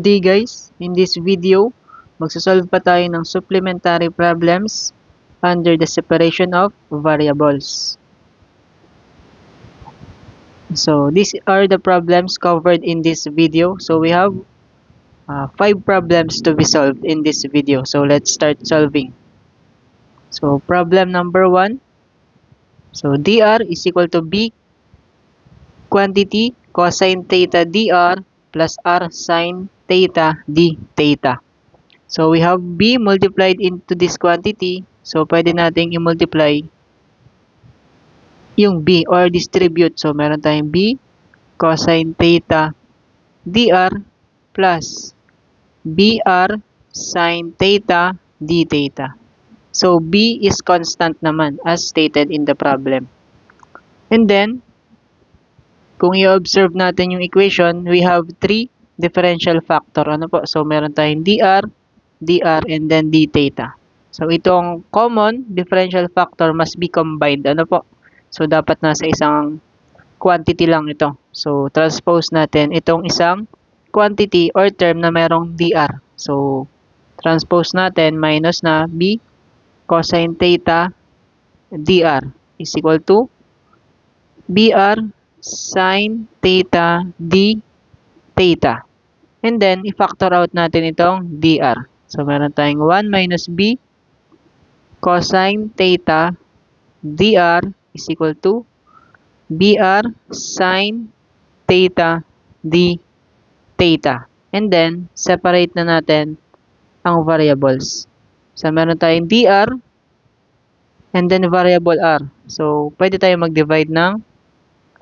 day guys, in this video, magsasolve pa tayo ng supplementary problems under the separation of variables. So these are the problems covered in this video. So we have 5 problems to be solved in this video. So let's start solving. So problem number 1. So dr is equal to b quantity cosine theta dr plus r sine theta d theta. So we have b multiplied into this quantity. So pwede nating i-multiply yung b or distribute. So meron tayong b cosine theta dr plus br sine theta d theta. So b is constant naman as stated in the problem. And then kung i-observe natin yung equation, we have 3 differential factor. Ano po? So, meron tayong dr, and then d theta. So, itong common differential factor must be combined. Ano po? So, dapat nasa isang quantity lang ito. So, transpose natin itong isang quantity or term na merong dr. So, transpose natin minus na b cosine theta dr is equal to br sine theta d theta. And then, i-factor out natin itong dr. So, meron tayong 1 minus b cosine theta dr is equal to br sine theta d theta. And then, separate na natin ang variables. So, meron tayong dr and then variable r. So, pwede tayo mag-divide ng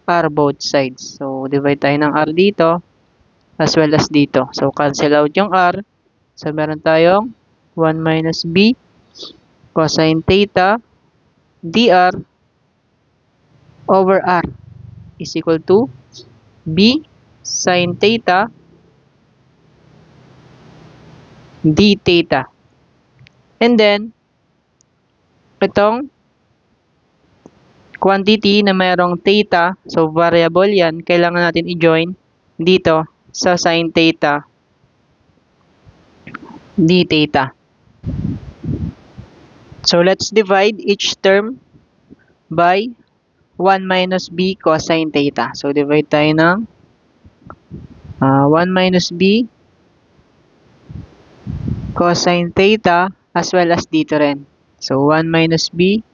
r both sides. So, divide tayo ng r dito as well as dito. So, cancel out yung r. So, meron tayong 1 minus b cosine theta dr over r is equal to b sine theta d theta. And then, itong quantity na mayroong theta, so variable yan, kailangan natin i-join dito sa sin theta d theta. So let's divide each term by 1 minus b cosine theta. So divide tayo ng 1 minus b cosine theta as well as dito rin. So 1 minus b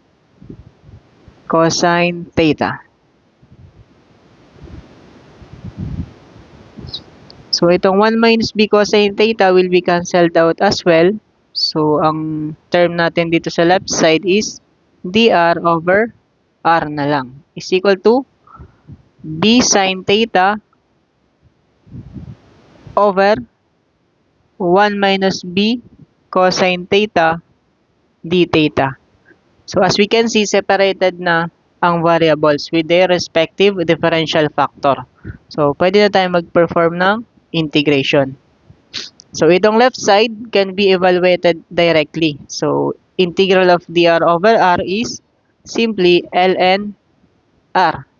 cosine theta. So, itong 1 minus b cosine theta will be cancelled out as well. So, ang term natin dito sa left side is dr over r na lang is equal to b sine theta over 1 minus b cosine theta d theta. So, as we can see, separated na ang variables with their respective differential factor. So, pwede na tayo mag-perform ng integration. So, itong left side can be evaluated directly. So, integral of dr over r is simply ln r.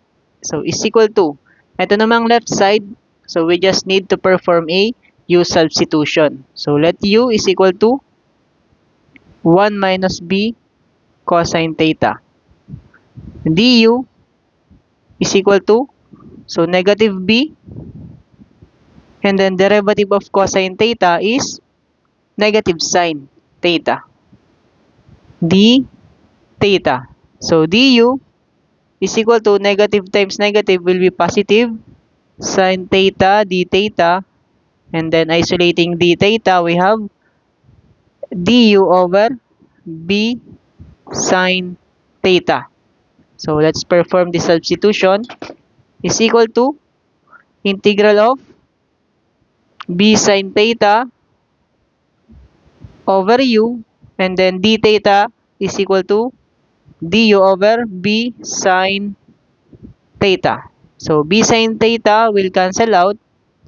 So, is equal to, ito namang left side, so we just need to perform a u substitution. So, let u is equal to 1 minus b cosine theta du is equal to, so negative b, and then derivative of cosine theta is negative sine theta d theta. So du is equal to negative times negative will be positive sine theta d theta, and then isolating d theta we have du over b sine theta. So let's perform the substitution. Is equal to integral of b sine theta over u, and then d theta is equal to du over b sine theta. So b sine theta will cancel out.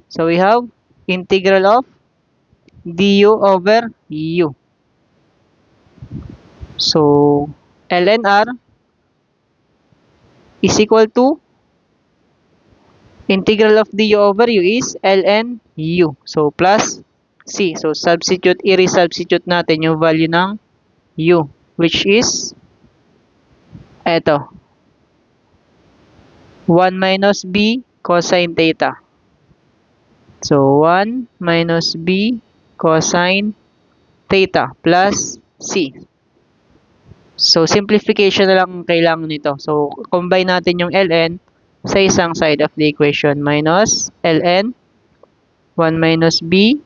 So we have integral of du over u. So ln r is equal to integral of du over u is ln u. So, plus c. So, i-resubstitute natin yung value ng u, which is, eto, 1 minus b cosine theta. So, 1 minus b cosine theta plus c. So, simplification na lang kailangan nito. So, combine natin yung ln sa isang side of the equation. Minus ln 1 minus b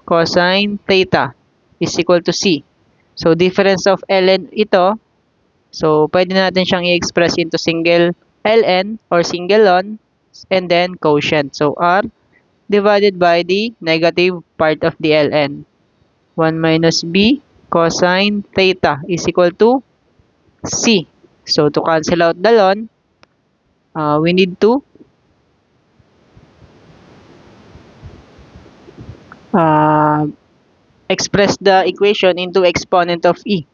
cosine theta is equal to c. So, difference of ln ito. So, pwede natin siyang i-express into single ln or single ln and then quotient. So, r divided by the negative part of the ln. 1 minus b cosine theta is equal to c. So, to cancel out the ln, we need to express the equation into exponent of e.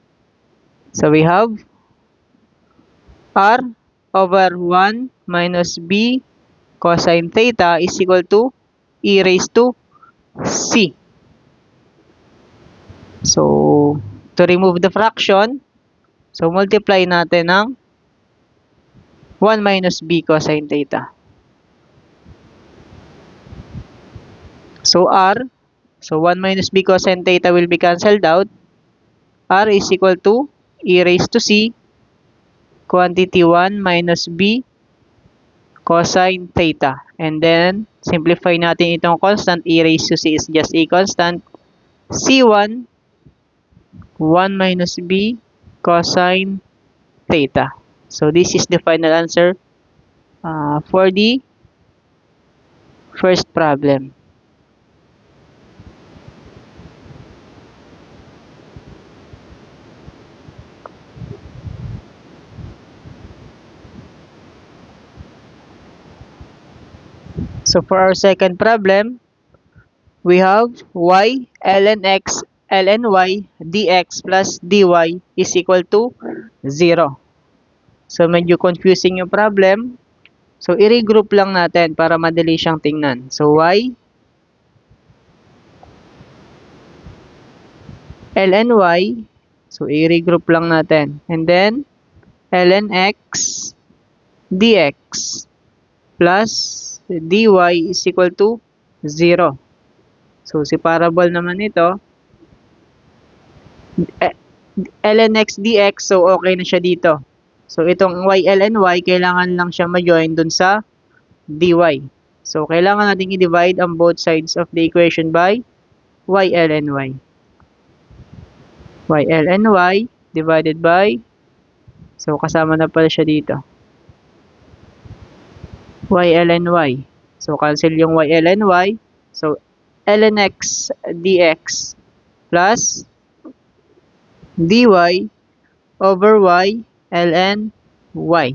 So, we have r over 1 minus b cosine theta is equal to e raised to c. So, to remove the fraction, so multiply natin ng 1 minus b cosine theta. So, so 1 minus b cosine theta will be cancelled out. R is equal to e raised to c quantity 1 minus b cosine theta. And then, simplify natin itong constant. E raised to c is just a constant. C1, 1 minus b cosine theta. So, this is the final answer for the first problem. So, for our second problem, we have y ln x ln y dx plus dy is equal to 0. So, medyo confusing yung problem. So, i-regroup lang natin para madali siyang tingnan. So, y ln y. So, i-regroup lang natin. And then, ln x dx plus dy is equal to 0. So, si parable naman ito, ln x dx, so okay na siya dito. So, itong y ln y, kailangan lang siya ma-join dun sa dy. So, kailangan natin i-divide ang both sides of the equation by y ln y. Y ln y divided by, so kasama na pala siya dito, y ln y. So, cancel yung y ln y. So, ln x dx plus dy over y ln y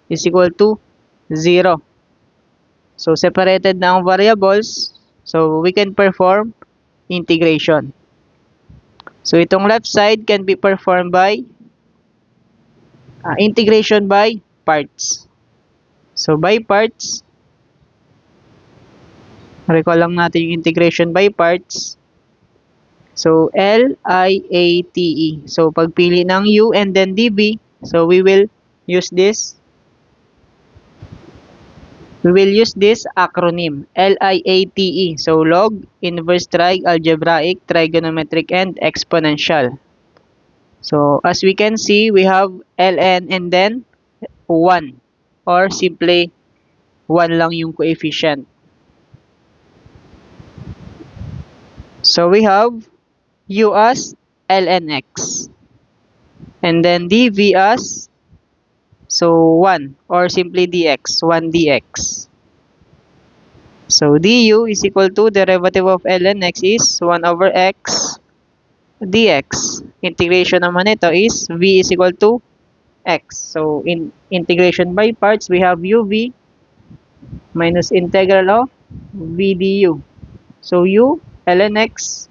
is equal to 0. So, separated na ang variables. So, we can perform integration. So, itong left side can be performed by integration by parts. So, by parts, recall lang natin yung integration by parts. So, LIATE. So, pagpili ng U and then DB, so we will use this. We will use this acronym, LIATE. So, log, inverse trig, algebraic, trigonometric, and exponential. So, as we can see, we have ln and then 1. Or simply, 1 lang yung coefficient. So, we have u as ln x. And then dv as, so 1. Or simply dx, 1 dx. So, du is equal to derivative of ln x is 1 over x dx. Integration naman ito is v is equal to x. So, in integration by parts, we have uv minus integral of v du. So, u ln x,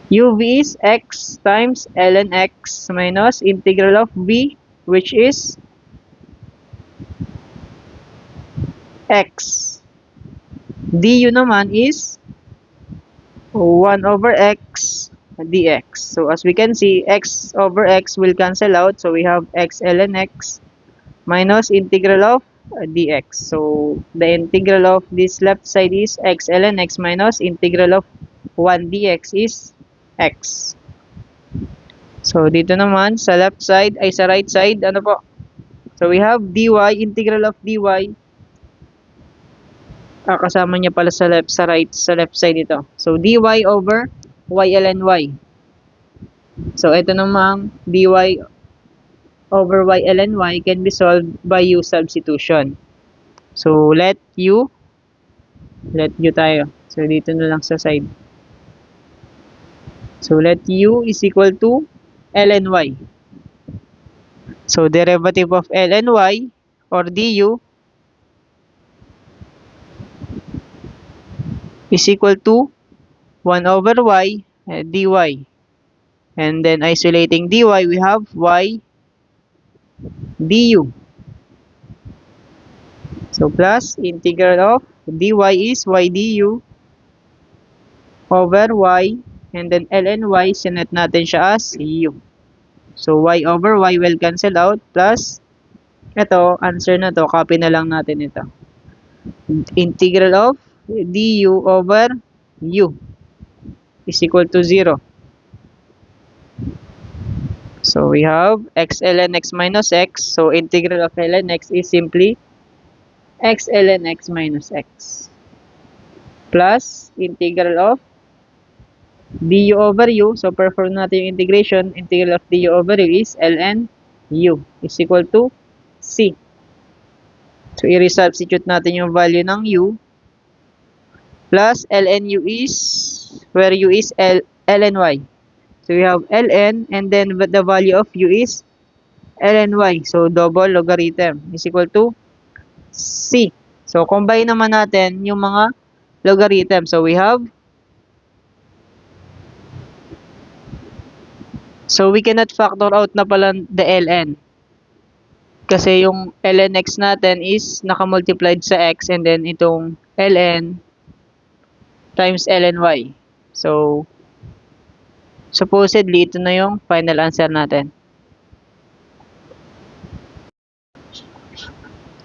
uv is x times ln x minus integral of v, which is x du naman is 1 over x dx. So as we can see, x over x will cancel out. So we have x ln x minus integral of dx. So the integral of this left side is x ln x minus integral of 1 dx is x. So dito naman sa left side ay sa right side, ano po? So we have dy, integral of dy. Kasama niya pala sa left side ito. So dy over y ln y. So ito namang dy over y ln y can be solved by u substitution. So let u tayo. So dito na lang sa side. So let u is equal to ln y. So derivative of ln y or du is equal to 1 over y dy. And then isolating dy, we have y du. So plus integral of dy is y du over y, and then ln y, sinet natin siya as u. So y over y will cancel out, plus ito, answer na to, copy na lang natin ito. Integral of du over u is equal to 0. So we have x ln x minus x. So integral of ln x is simply x ln x minus x plus integral of du over u. So perform natin yung integration. Integral of du over u is ln u is equal to c. So i-resubstitute natin yung value ng u. Plus ln u is, where u is ln y. So we have ln, and then the value of u is ln y. So double logarithm is equal to c. So combine naman natin yung mga logarithm. So we have, so we cannot factor out na pala the ln. Kasi yung ln x natin is nakamultiplied sa x, and then itong ln times ln y. So supposedly, ito na yung final answer natin.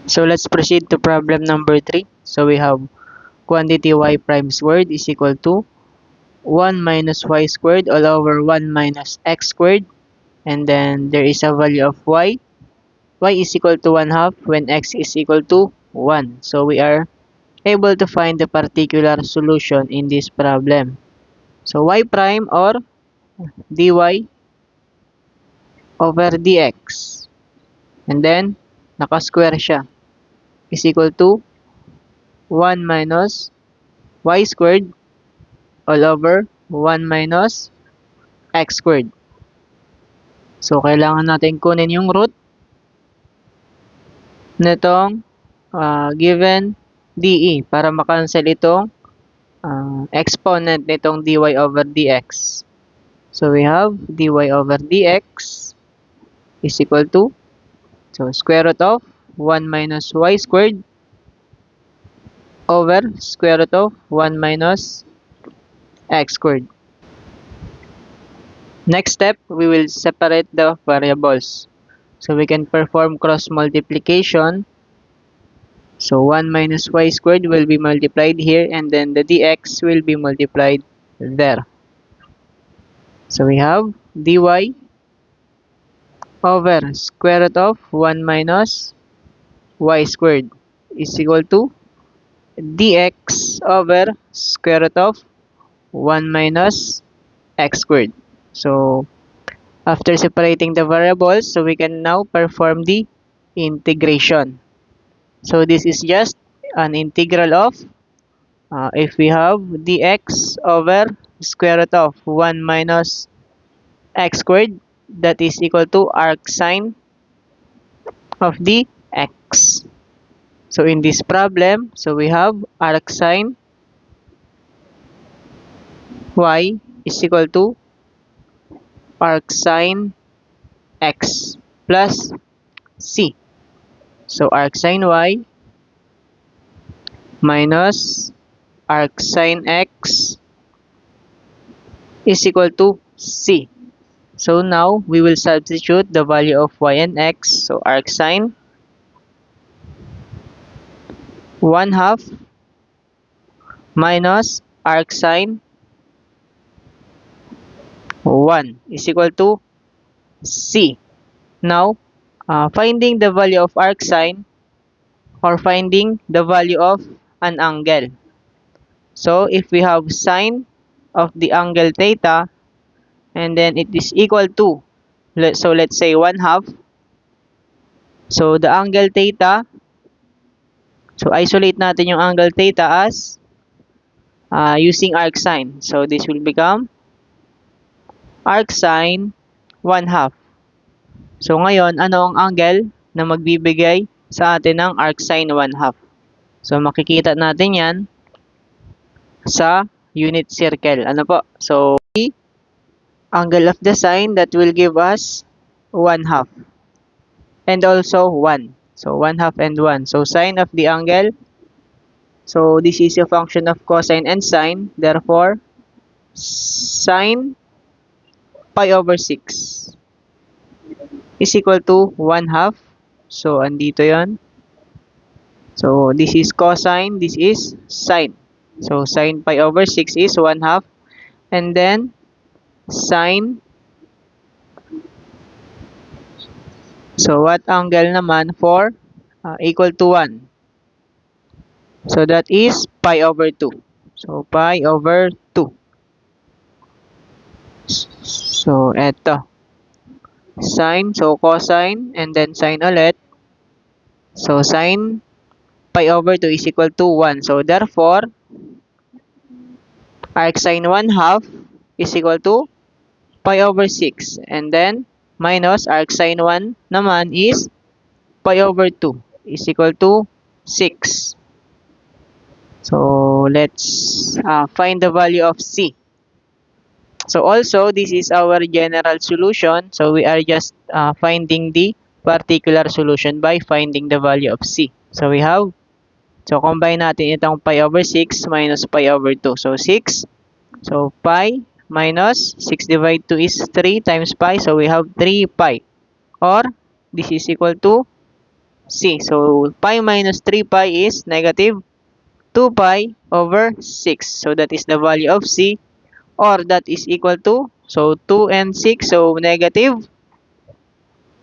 So let's proceed to problem number 3. So we have quantity y prime squared is equal to 1 minus y squared all over 1 minus x squared. And then there is a value of y. Y is equal to 1/2 when x is equal to 1. So we are able to find the particular solution in this problem. So y prime or dy over dx. And then, naka-square siya. Is equal to 1 minus y squared all over 1 minus x squared. So, kailangan natin kunin yung root nitong given DE para makancel itong exponent nitong dy over dx. So, we have dy over dx is equal to, so square root of 1 minus y squared over square root of 1 minus x squared. Next step, we will separate the variables. So we can perform cross multiplication. So 1 minus y squared will be multiplied here, and then the dx will be multiplied there. So we have dy over square root of 1 minus y squared is equal to dx over square root of 1 minus x squared. So after separating the variables, so we can now perform the integration. So this is just an integral of, if we have dx over square root of 1 minus x squared, that is equal to arc sine of the x. So in this problem, so we have arc sine y is equal to arc sine x plus c. So arc sine y minus arcsine x is equal to c. So now we will substitute the value of y and x. So arcsine 1/2 minus arcsine 1 is equal to c. Now, finding the value of arcsine or finding the value of an angle. So if we have sine of the angle theta and then it is equal to, so let's say 1/2. So the angle theta, so isolate natin yung angle theta as using arcsine. So this will become arcsine 1/2. So ngayon, ano ang angle na magbibigay sa atin ng arcsine 1/2? So makikita natin yan sa unit circle. Ano po? So the angle of the sine that will give us 1/2 and also 1. So 1/2 and 1. So sine of the angle. So this is a function of cosine and sine. Therefore, sine pi over 6 is equal to 1/2. So andito yon. So this is cosine, this is sine. So sine pi over 6 is 1/2. And then sine. So what angle naman for equal to 1? So that is pi over 2. So pi over 2. So eto. Sine, so cosine, and then sine ulit. So sine pi over 2 is equal to 1. So therefore, arcsine 1/2 is equal to pi over 6. And then minus arcsine 1 naman is pi over 2 is equal to 6. So let's find the value of c. So also, this is our general solution. So we are just finding the particular solution by finding the value of c. So we have, so combine natin itong pi over 6 minus pi over 2. So 6, so pi minus 6 divided 2 is 3 times pi. So we have 3 pi. Or this is equal to c. So pi minus 3 pi is negative 2 pi over 6. So that is the value of c. Or that is equal to, so 2 and 6, so negative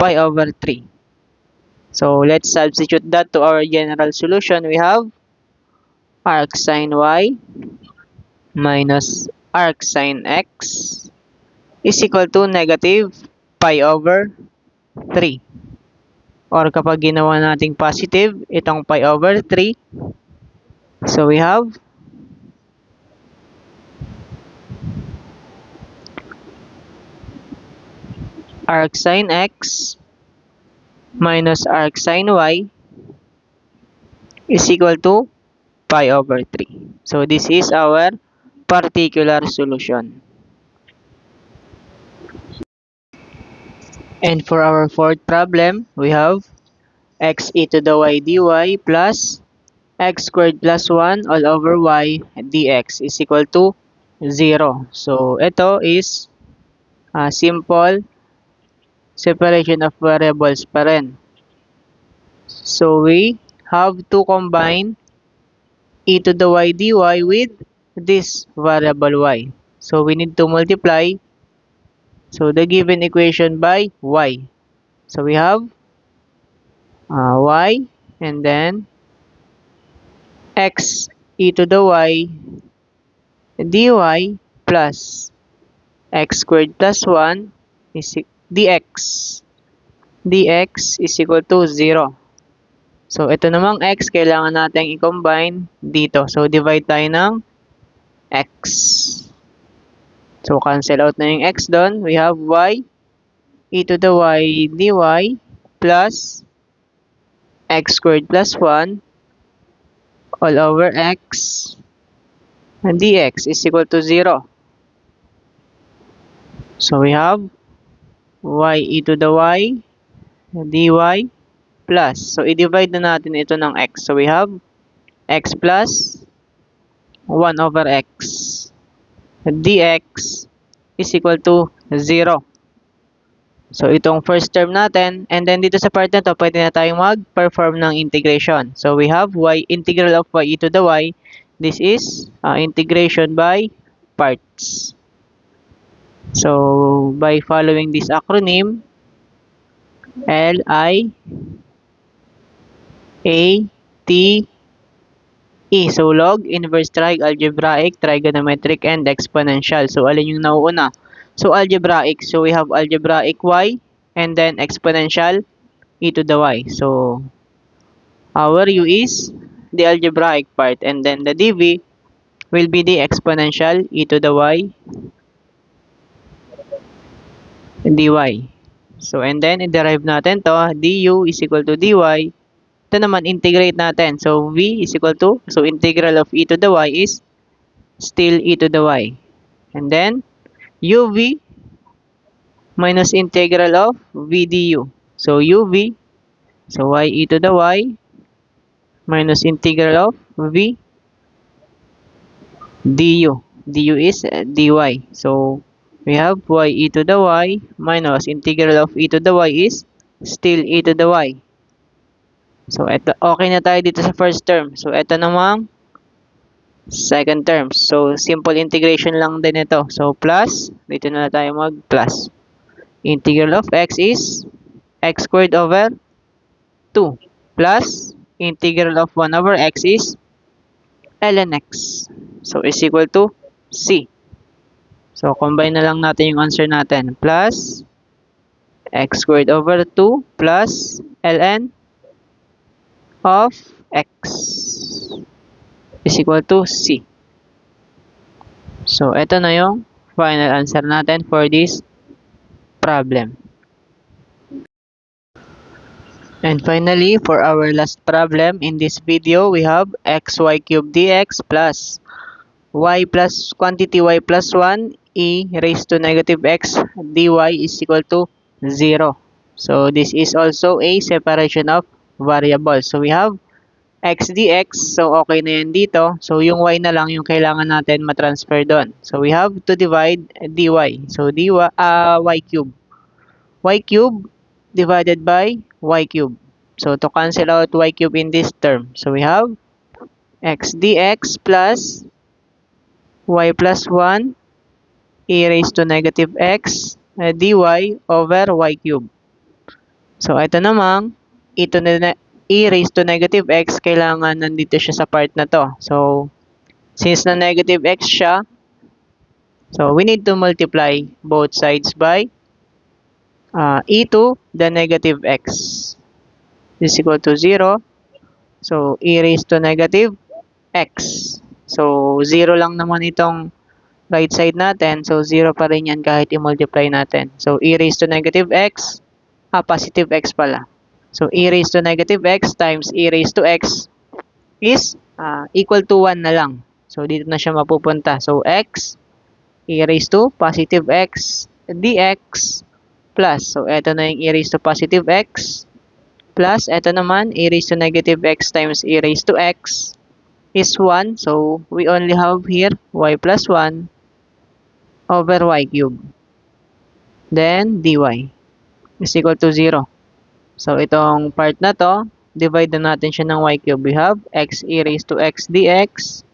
pi over 3. So let's substitute that to our general solution. We have arcsine y minus arcsine x is equal to negative pi over 3. Or kapag ginawa nating positive, itong pi over 3, so we have arcsine x minus arcsine y is equal to pi over 3. So this is our particular solution. And for our fourth problem, we have x e to the y dy plus x squared plus 1 all over y dx is equal to 0. So ito is simple separation of variables pa rin. So we have to combine e to the y dy with this variable y. So we need to multiply the given equation by y. So we have y and then x e to the y dy plus x squared plus 1 is dx is equal to 0. So, ito namang x, kailangan natin i-combine dito. So, divide tayo ng x. So, cancel out na yung x doon. We have y e to the y dy plus x squared plus 1 all over x and dx is equal to 0. So, we have y e to the y dy plus. So, i-divide na natin ito ng x. So, we have x plus 1 over x. Dx is equal to 0. So, itong first term natin. And then, dito sa part na to, pwede na tayong mag-perform ng integration. So, we have integral of y e to the y. This is integration by parts. So, by following this acronym, L, I, A, T, E. So, log, inverse trig, algebraic, trigonometric, and exponential. So, alin yung nauuna? So, algebraic. So, we have algebraic y, and then exponential e to the y. So, our u is the algebraic part, and then the dv will be the exponential e to the y dy. So, and then, i-derive natin to, du is equal to dy. Ito naman, integrate natin. So, v is equal to, so integral of e to the y is still e to the y. And then, uv minus integral of v du. So, uv, so y e to the y minus integral of v du. Du is dy. So, we have y e to the y minus integral of e to the y is still e to the y. So, eto, okay na tayo dito sa first term. So, eto namang second term. So, simple integration lang din ito. So, plus, dito na tayo mag-plus. Integral of x is x squared over 2 plus integral of 1 over x is ln x. So, is equal to c. So, combine na lang natin yung answer natin. Plus x squared over 2 plus ln of x is equal to c. So, ito na yung final answer natin for this problem. And finally, for our last problem in this video, we have xy cubed dx plus y plus quantity y plus 1 e raised to negative x dy is equal to 0. So, this is also a separation of variables. So, we have x dx. So, okay na yan dito. So, yung y na lang yung kailangan natin matransfer doon. So, we have to divide dy. So, y cube. Y cube divided by y cube. So, to cancel out y cube in this term. So, we have x dx plus y plus 1 e raised to negative x dy over y cube. So, ito namang e raised to negative x, kailangan nandito siya sa part na to. So, since na negative x siya, so we need to multiply both sides by e to the negative x is equal to 0. So, e raised to negative x. So, 0 lang naman itong right side natin. So, 0 pa rin yan kahit i-multiply natin. So, e raised to negative x, positive x pala. So, e raised to negative x times e raised to x is equal to 1 na lang. So, dito na siya mapupunta. So, x, e raised to positive x dx plus. So, eto na yung e raised to positive x plus, eto naman, e raised to negative x times e raised to x is 1. So, we only have here y plus 1 over y cube. Then, dy is equal to 0. So, itong part na to, divide na natin siya ng y cube. We have x e raised to x dx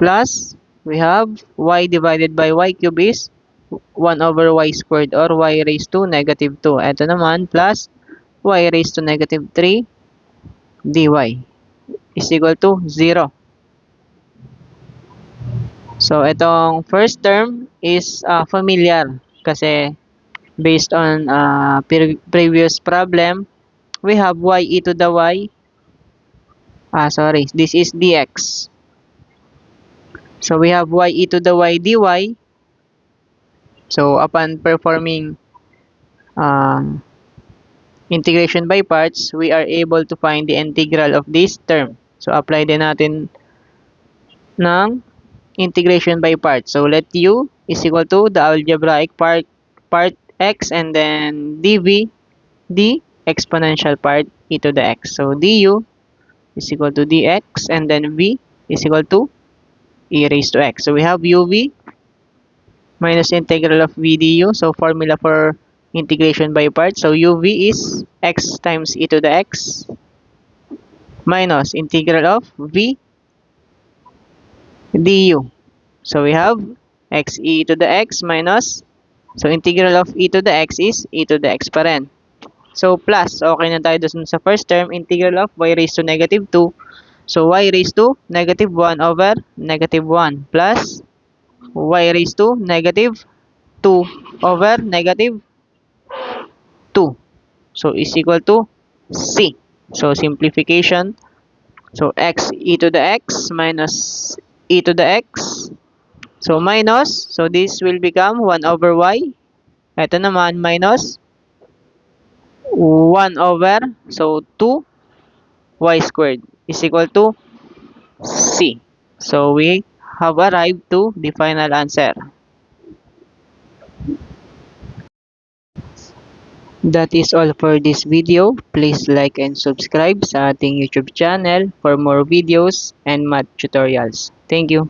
plus, we have y divided by y cube is 1 over y squared or y raised to negative 2. Ito naman, plus y raised to negative 3 dy is equal to 0. So, itong first term is familiar kasi based on previous problem, we have y e to the y. This is dx. So, we have y e to the y dy. So, upon performing integration by parts, we are able to find the integral of this term. So, apply din natin ng integration by parts. So, let u is equal to the algebraic part x and then dv, the exponential part e to the x. So, du is equal to dx and then v is equal to e raised to x. So we have uv minus integral of v du. So formula for integration by parts. So uv is x times e to the x minus integral of v du. So we have x e to the x minus, so integral of e to the x is e to the x pa rin. So plus, okay na tayo dun sa first term, integral of y raised to negative 2. So y raised to negative 1 over negative 1 plus y raised to negative 2 over negative 2. So is equal to c. So simplification. So x e to the x minus e to the x. So minus, so this will become 1 over y. Ito naman minus 1 over, so 2 y squared is equal to c. So we have arrived to the final answer. That is all for this video. Please like and subscribe sa ating YouTube channel for more videos and math tutorials. Thank you.